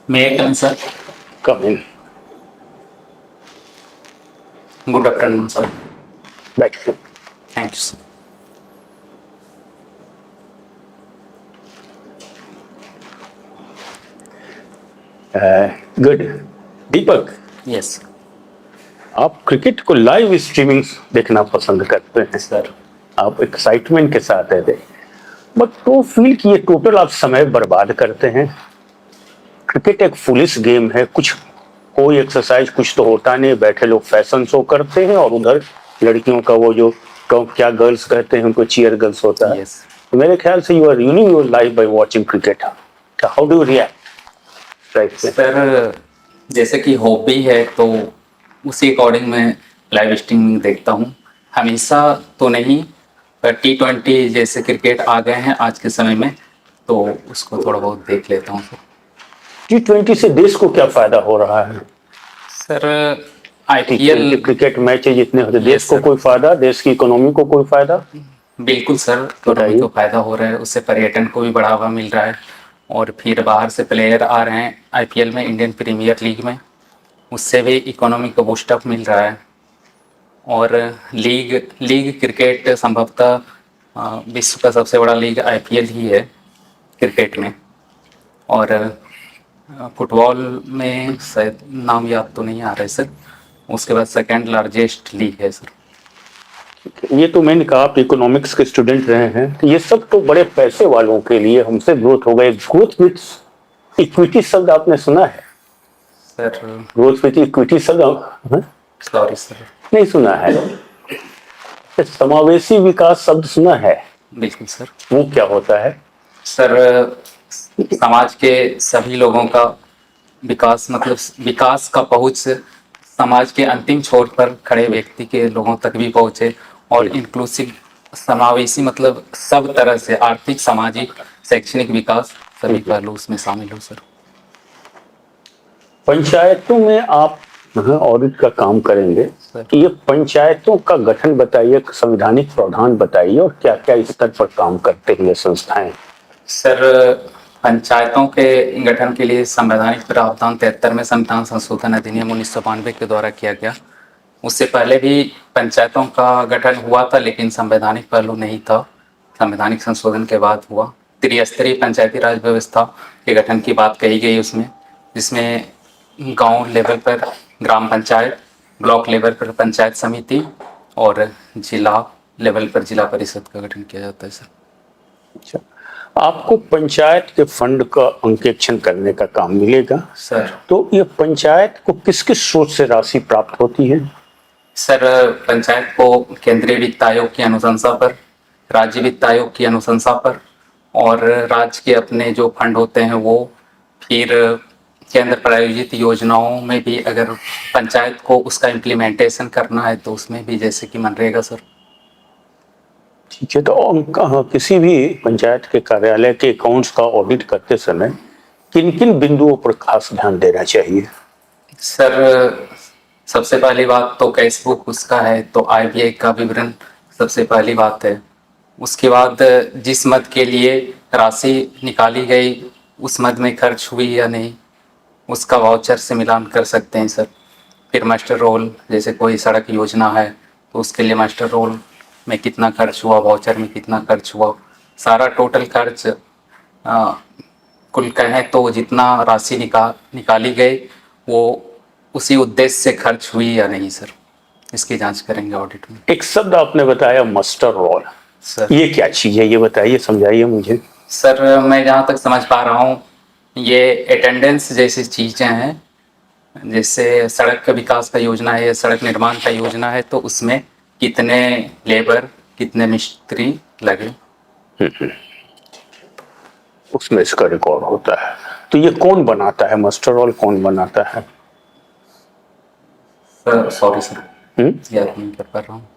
May I come, sir? Come in. Good afternoon, sir. Back. Thank you, sir. Good. Deepak, Yes, आप cricket को live streaming देखना पसंद करते हैं। sir. आप एक्साइटमेंट के साथ है थे, बट तो फील कि ये टोटल आप समय बर्बाद करते हैं। क्रिकेट एक फुलिश गेम है, कुछ कोई एक्सरसाइज कुछ तो होता नहीं, बैठे लोग फैशन शो करते हैं और उधर लड़कियों का वो जो क्या गर्ल्स कहते हैं उनको चीयर गर्ल्स होता है। Yes. तो मेरे ख्याल से you are ruining your life by watching cricket. How do you react? Right. Sir, जैसे कि हॉबी है तो उसी अकॉर्डिंग मैं लाइव स्ट्रीमिंग देखता हूँ। हमेशा तो नहीं, पर T20 जैसे क्रिकेट आ गए हैं आज के समय में, तो उसको थोड़ा बहुत देख लेता हूँ सर। T20 से देश को क्या फायदा हो रहा है? सर, IPL क्रिकेट मैच जितने होते, Yes, देश को sir. कोई फायदा, देश की इकोनॉमी को कोई फायदा? बिल्कुल सर, इकोनॉमी को फायदा हो रहा है, उससे पर्यटन को भी बढ़ावा मिल रहा है और फिर बाहर से प्लेयर आ रहे हैं IPL में, इंडियन प्रीमियर लीग में, उससे भी इकोनॉमी को बूस्टअप मिल रहा है। और लीग क्रिकेट संभवतः विश्व का सबसे बड़ा लीग IPL ही है क्रिकेट में। और फुटबॉल में शायद नाम याद तो नहीं आ रहा है सर, उसके बाद सेकेंड लार्जेस्ट लीग है सर। ये तो मैंने कहा आप इकोनॉमिक्स के स्टूडेंट रहे हैं, तो ये सब तो बड़े पैसे वालों के लिए, हमसे ग्रोथ हो गए। ग्रोथ विथ इक्विटी शब्द आपने सुना है? सर ग्रोथ विथ इक्विटी शब्द सॉरी सर, नहीं सुना है। समावेशी विकास शब्द सुना है? बिल्कुल सर। वो क्या होता है? सर, समाज के सभी लोगों का विकास, मतलब विकास का पहुंच समाज के अंतिम छोर पर खड़े व्यक्ति के लोगों तक भी पहुंचे, और इंक्लूसिव समावेशी मतलब सब तरह से आर्थिक, सामाजिक, शैक्षणिक विकास सभी पहलू उसमें शामिल हो सर। पंचायतों में आप ऑडिट का काम करेंगे, तो ये पंचायतों का गठन बताइए, संवैधानिक प्रावधान बताइए और क्या क्या स्तर पर काम करते हैं ये संस्थाएं? सर, पंचायतों के गठन के लिए संवैधानिक प्रावधान 73 में संविधान संशोधन अधिनियम 1992 के द्वारा किया गया। उससे पहले भी पंचायतों का गठन हुआ था, लेकिन संवैधानिक पहलू नहीं था। संवैधानिक संशोधन के बाद हुआ। त्रिस्तरीय पंचायती राज व्यवस्था के गठन की बात कही गई उसमें, जिसमें गांव लेवल पर ग्राम पंचायत, ब्लॉक लेवल पर पंचायत समिति और जिला लेवल पर जिला परिषद का गठन किया जाता है सर। अच्छा, आपको पंचायत के फंड का अंकेक्षण करने का काम मिलेगा सर। तो ये पंचायत को किस किस स्रोत से राशि प्राप्त होती है? सर, पंचायत को केंद्रीय वित्त आयोग की अनुशंसा पर, राज्य वित्त आयोग की अनुशंसा पर, और राज्य के अपने जो फंड होते हैं वो, फिर केंद्र प्रायोजित योजनाओं में भी अगर पंचायत को उसका इम्प्लीमेंटेशन करना है तो उसमें भी, जैसे कि मनरेगा सर। ठीक है, तो किसी भी पंचायत के कार्यालय के अकाउंट्स का ऑडिट करते समय किन किन बिंदुओं पर खास ध्यान देना चाहिए? सर, सबसे पहली बात तो कैश बुक उसका है तो IBI का विवरण सबसे पहली बात है। उसके बाद जिस मद के लिए राशि निकाली गई उस मद में खर्च हुई या नहीं, उसका वाउचर से मिलान कर सकते हैं सर। फिर मास्टर रोल, जैसे कोई सड़क योजना है तो उसके लिए मास्टर रोल में कितना खर्च हुआ, वाउचर में कितना खर्च हुआ, सारा टोटल खर्च कुल कहें तो जितना राशि निकाली गई वो उसी उद्देश्य से खर्च हुई या नहीं सर, इसकी जांच करेंगे ऑडिट में। एक शब्द आपने बताया मास्टर रोल, सर ये क्या चीज है, ये बताइए, समझाइए मुझे। सर, मैं जहाँ तक समझ पा रहा हूँ ये अटेंडेंस जैसी चीज़ें हैं। जैसे सड़क का विकास का योजना है, सड़क निर्माण का योजना है, तो उसमें कितने लेबर, कितने मिस्त्री लगे, उसमें इसका रिकॉर्ड होता है। तो ये कौन बनाता है, मास्टर रोल कौन बनाता है? सर सॉरी सर, याद नहीं कर पा रहा हूँ।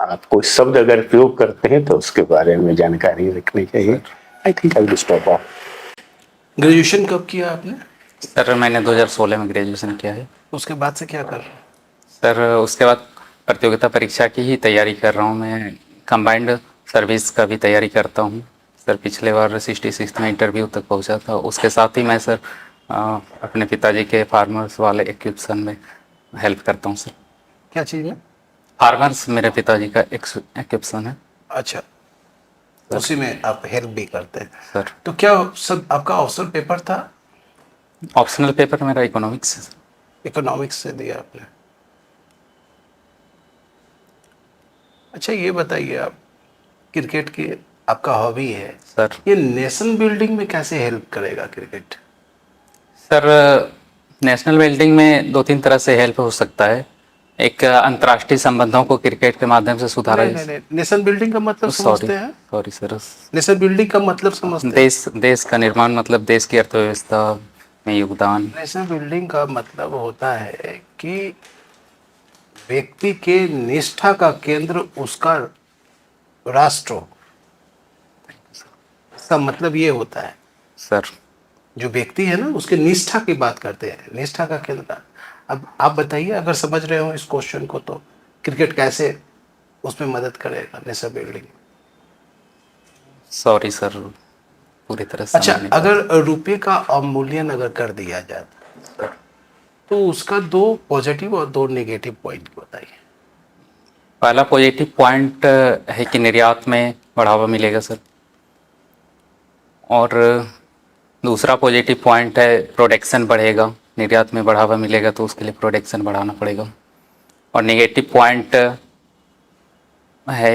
आप कोई शब्द अगर प्रयोग करते हैं तो उसके बारे में जानकारी रखनी चाहिए। I think I will stop of. Graduation कब किया आपने? सर, मैंने 2016 में ग्रेजुएशन किया है। उसके बाद से क्या कर रहे हैं? सर, उसके बाद प्रतियोगिता परीक्षा की ही तैयारी कर रहा हूँ। मैं कंबाइंड सर्विस का भी तैयारी करता हूँ सर। पिछले बार 66 में इंटरव्यू तक पहुँचा था। उसके साथ ही मैं सर अपने पिताजी के फार्मर्स वाले इक्विप्शन में हेल्प करता हूँ सर। क्या चीज़ में? फार्मर्स मेरे पिताजी का इक्विप्शन है अच्छा, उसी में आप हेल्प भी करते हैं। सर। तो क्या सब आपका ऑप्शनल पेपर था? ऑप्शनल पेपर मेरा इकोनॉमिक्स है सर। इकोनॉमिक्स से दिया आपने। अच्छा, ये बताइए, आप क्रिकेट की आपका हॉबी है, सर ये नेशन बिल्डिंग में कैसे हेल्प करेगा क्रिकेट? सर नेशनल बिल्डिंग में दो तीन तरह से हेल्प हो सकता है। एक अंतर्राष्ट्रीय संबंधों को क्रिकेट के माध्यम से सुधारा नहीं नहीं नहीं, नेशन बिल्डिंग का मतलब सॉरी समझते हैं? Sorry sir. नेशन बिल्डिंग का मतलब समझते हैं? देश का निर्माण मतलब देश की अर्थव्यवस्था में योगदान। नेशन बिल्डिंग का मतलब होता है कि व्यक्ति के निष्ठा का केंद्र उसका राष्ट्र हो। इसका मतलब ये होता है, सर जो व्यक्ति है ना, उसके निष्ठा की बात करते हैं, निष्ठा का केंद्र। अब आप बताइए, अगर समझ रहे हो इस क्वेश्चन को, तो क्रिकेट कैसे उसमें मदद करेगा नेशन बिल्डिंग? सॉरी सर, पूरी तरह से अच्छा, समझ नहीं पाया। अगर रुपये का अवमूल्यन अगर कर दिया जाता तो उसका दो पॉजिटिव और दो नेगेटिव पॉइंट बताइए। पहला पॉजिटिव पॉइंट है कि निर्यात में बढ़ावा मिलेगा सर, और दूसरा पॉजिटिव पॉइंट है प्रोडक्शन बढ़ेगा। निर्यात में बढ़ावा मिलेगा तो उसके लिए प्रोडक्शन बढ़ाना पड़ेगा। और नेगेटिव पॉइंट है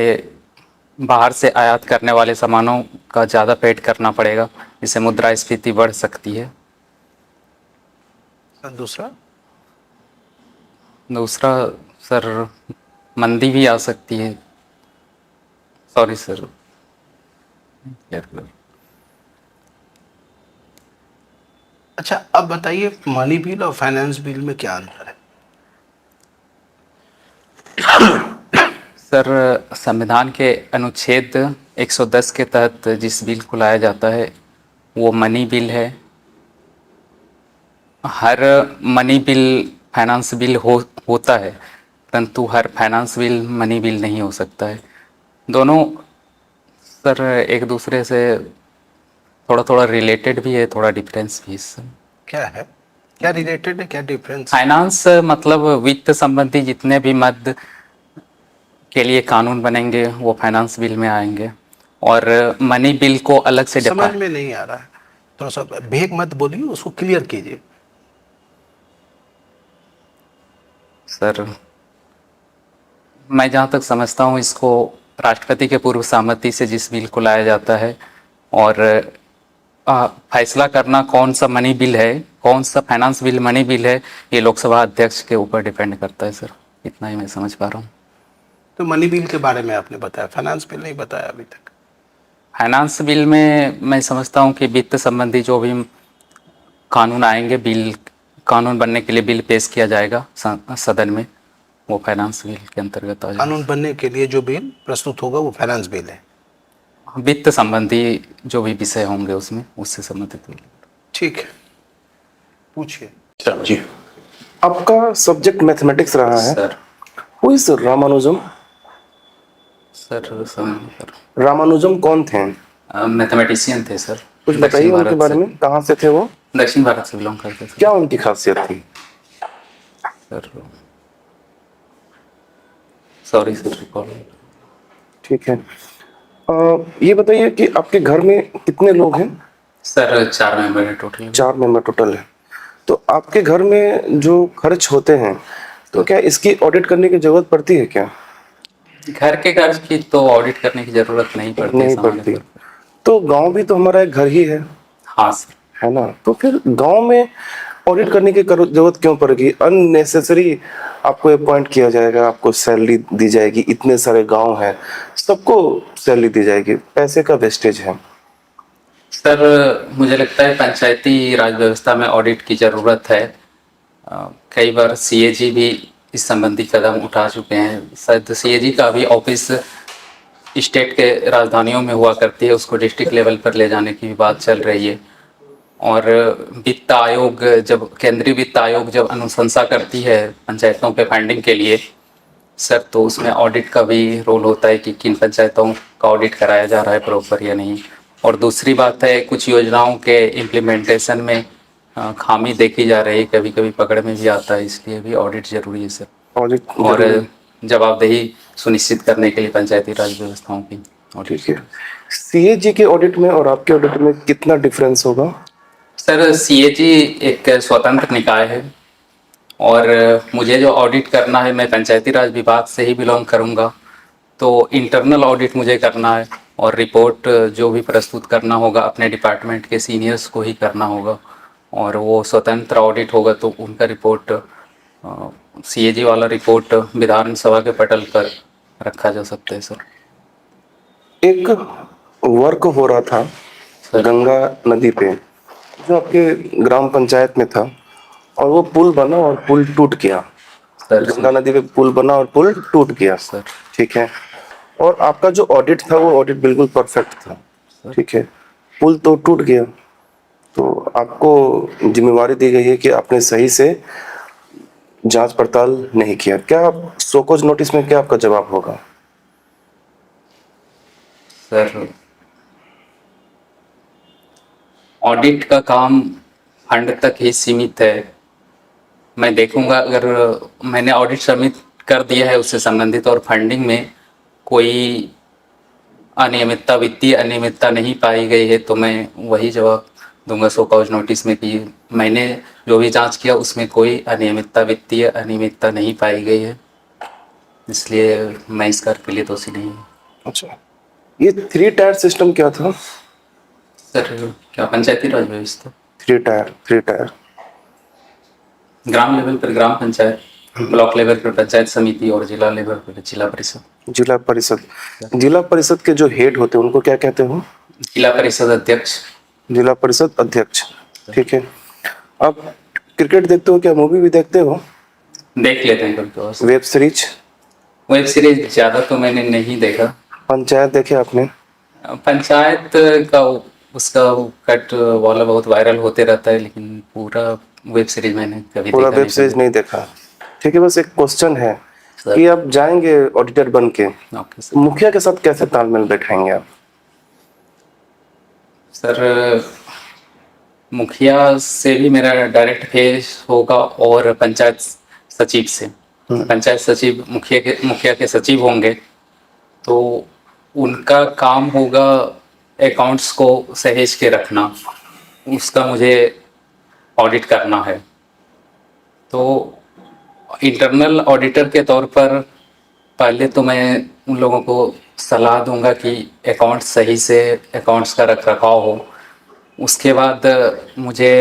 बाहर से आयात करने वाले सामानों का ज़्यादा पेड करना पड़ेगा, जिससे मुद्रास्फीति बढ़ सकती है। दूसरा दूसरा सर, मंदी भी आ सकती है। Sorry sir. अच्छा, अब बताइए, मनी बिल और फाइनेंस बिल में क्या अंतर है? सर संविधान के अनुच्छेद 110 के तहत जिस बिल को लाया जाता है वो मनी बिल है। हर मनी बिल फाइनेंस बिल होता है, परंतु हर फाइनेंस बिल मनी बिल नहीं हो सकता है। दोनों सर एक दूसरे से थोड़ा थोड़ा रिलेटेड भी है, थोड़ा डिफरेंस भी है सर। क्या है, क्या रिलेटेड है, क्या डिफरेंस? फाइनेंस मतलब वित्त संबंधी जितने भी मद के लिए कानून बनेंगे वो फाइनेंस बिल में आएंगे, और मनी बिल को अलग से समझ में नहीं आ रहा है, थोड़ा सा भेग मत बोलिए, उसको क्लियर कीजिए। सर मैं जहाँ तक समझता हूँ इसको राष्ट्रपति के पूर्व सहमति से जिस बिल को लाया जाता है, और फैसला करना कौन सा मनी बिल है, कौन सा फाइनेंस बिल मनी बिल है, ये लोकसभा अध्यक्ष के ऊपर डिपेंड करता है सर। इतना ही मैं समझ पा रहा हूँ। तो मनी बिल के बारे में आपने बताया, फाइनेंस बिल नहीं बताया अभी तक। फाइनेंस बिल में मैं समझता हूँ कि वित्त संबंधी जो भी कानून आएंगे, बिल कानून बनने के लिए बिल पेश किया जाएगा सदन में, वो फाइनेंस बिल के अंतर्गत आ जाएगा। कानून बनने के लिए जो बिल प्रस्तुत होगा वो फाइनेंस बिल है। वित्त संबंधी जो भी विषय होंगे उसमें, उससे संबंधित बिल। ठीक है, पूछिए। अच्छा जी, आपका सब्जेक्ट मैथमेटिक्स रहा है। Sir who is Ramanujan? Sir Ramanujan कौन थे? मैथमेटिशियन थे सर। कुछ दक्षिण बताइए उनके भारत बारे से- में, कहाँ से थे वो? दक्षिण भारत से बिलोंग करते थे क्या उनकी खासियत थी? सर। Sorry sir, recall. ठीक है, ये बताइए कि आपके घर में कितने लोग हैं? सर 4 मेंबर है टोटल। 4 मेंबर टोटल है। तो आपके घर में जो खर्च होते हैं, तो क्या इसकी ऑडिट करने की जरूरत पड़ती है क्या? घर के खर्च की तो ऑडिट करने की जरूरत नहीं पड़ती नहीं सामान्य पड़ती। तौर पर। तो गांव भी तो हमारा एक घर ही है हाँ सर। है ना? तो फिर गांव में ऑडिट करने की जरूरत क्यों पड़ेगी? अननेसेसरी आपको अपॉइंट किया जाएगा, आपको सैलरी दी जाएगी, इतने सारे गांव हैं, सबको सैलरी दी जाएगी, पैसे का वेस्टेज है। सर मुझे लगता है पंचायती राज व्यवस्था में ऑडिट की ज़रूरत है। कई बार सीएजी भी इस संबंधी कदम उठा चुके हैं। शायद सीएजी का भी ऑफिस स्टेट के राजधानियों में हुआ करती है, उसको डिस्ट्रिक्ट लेवल पर ले जाने की भी बात चल रही है। और वित्त आयोग जब केंद्रीय वित्त आयोग जब अनुशंसा करती है पंचायतों पे फंडिंग के लिए सर, तो उसमें ऑडिट का भी रोल होता है कि किन पंचायतों का ऑडिट कराया जा रहा है प्रॉपर या नहीं। और दूसरी बात है, कुछ योजनाओं के इम्प्लीमेंटेशन में खामी देखी जा रही है, कभी कभी पकड़ में भी आता है, इसलिए भी ऑडिट जरूरी है सर। ऑडिट और जरूरी है। जवाबदेही सुनिश्चित करने के लिए पंचायती राज व्यवस्थाओं की ऑडिट। ठीक है। सीएजी के ऑडिट में और आपके ऑडिट में कितना डिफरेंस होगा? सर सीएजी एक स्वतंत्र निकाय है और मुझे जो ऑडिट करना है, मैं पंचायती राज विभाग से ही बिलोंग करूंगा, तो इंटरनल ऑडिट मुझे करना है और रिपोर्ट जो भी प्रस्तुत करना होगा अपने डिपार्टमेंट के सीनियर्स को ही करना होगा, और वो स्वतंत्र ऑडिट होगा तो उनका रिपोर्ट सीएजी वाला रिपोर्ट विधानसभा के पटल पर रखा जा सकता है सर। एक वर्क हो रहा था गंगा नदी पे, जो आपके ग्राम पंचायत में था, और वो पुल बना और पुल टूट गया। सर गंगा नदी पे पुल बना और पुल टूट गया सर। ठीक है। और आपका जो ऑडिट था वो ऑडिट बिल्कुल परफेक्ट था, ठीक है। पुल तो टूट गया, तो आपको जिम्मेवारी दी गई है कि आपने सही से जांच पड़ताल नहीं किया। क्या आप शोकॉज नोटिस में क्या आपका जवाब होगा? सर ऑडिट का काम फंड तक ही सीमित है। मैं देखूंगा अगर मैंने ऑडिट सबमिट कर दिया है उससे संबंधित और फंडिंग में कोई अनियमितता, वित्तीय अनियमितता नहीं पाई गई है, तो मैं वही जवाब दूंगा शोकॉज नोटिस में कि मैंने जो भी जांच किया उसमें कोई अनियमितता, वित्तीय अनियमितता नहीं पाई गई है, इसलिए मैं इस कार्य के लिए दोषी नहीं हूँ। अच्छा, ये 3 टायर सिस्टम क्या था? सर क्या पंचायती राज व्यवस्था? 3 टायर ग्राम लेवल पर ग्राम पंचायत, ब्लॉक लेवल पर पंचायत समिति और जिला लेवल पर जिला परिषद। जिला परिषद। जिला परिषद के जो हेड होते हैं उनको क्या कहते हो? जिला परिषद अध्यक्ष। जिला परिषद अध्यक्ष, ठीक है। आप क्रिकेट देखते हो क्या? मूवी भी देखते हो? देख लेते हैं कभी तो। Web series? वेब सीरीज ज्यादा तो मैंने नहीं देखा। पंचायत देखे आपने? पंचायत का उसका कट वाला बहुत वायरल होते रहता है, लेकिन पूरा वेब सीरीज मैंने कभी पूरा देखा वेब सीरीज नहीं देखा, ठीक है। बस एक क्वेश्चन है सर। कि आप जाएंगे ऑडिटर बन के, ओके सर। मुखिया के साथ कैसे तालमेल बैठाएंगे आप? सर मुखिया से भी मेरा डायरेक्ट फेस होगा और पंचायत सचिव से। पंचायत सचिव मुखिया के सचिव होंगे, तो उनका काम होगा अकाउंट्स को सहेज के रखना, उसका मुझे ऑडिट करना है। तो इंटरनल ऑडिटर के तौर पर पहले तो मैं उन लोगों को सलाह दूंगा कि अकाउंट्स सही से अकाउंट्स का रख रखाव हो। उसके बाद मुझे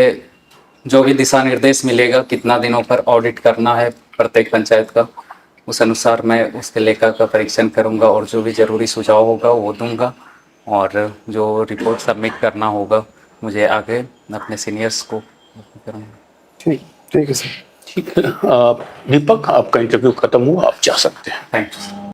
जो भी दिशा निर्देश मिलेगा कितना दिनों पर ऑडिट करना है प्रत्येक पंचायत का, उस अनुसार मैं उसके लेखा का परीक्षण करूंगा और जो भी ज़रूरी सुझाव होगा वो दूंगा, और जो रिपोर्ट सबमिट करना होगा मुझे आगे अपने सीनियर्स को करूँगा। ठीक, ठीक है सर। ठीक है। दीपक, आपका इंटरव्यू खत्म हुआ, आप जा सकते हैं। Thank you sir.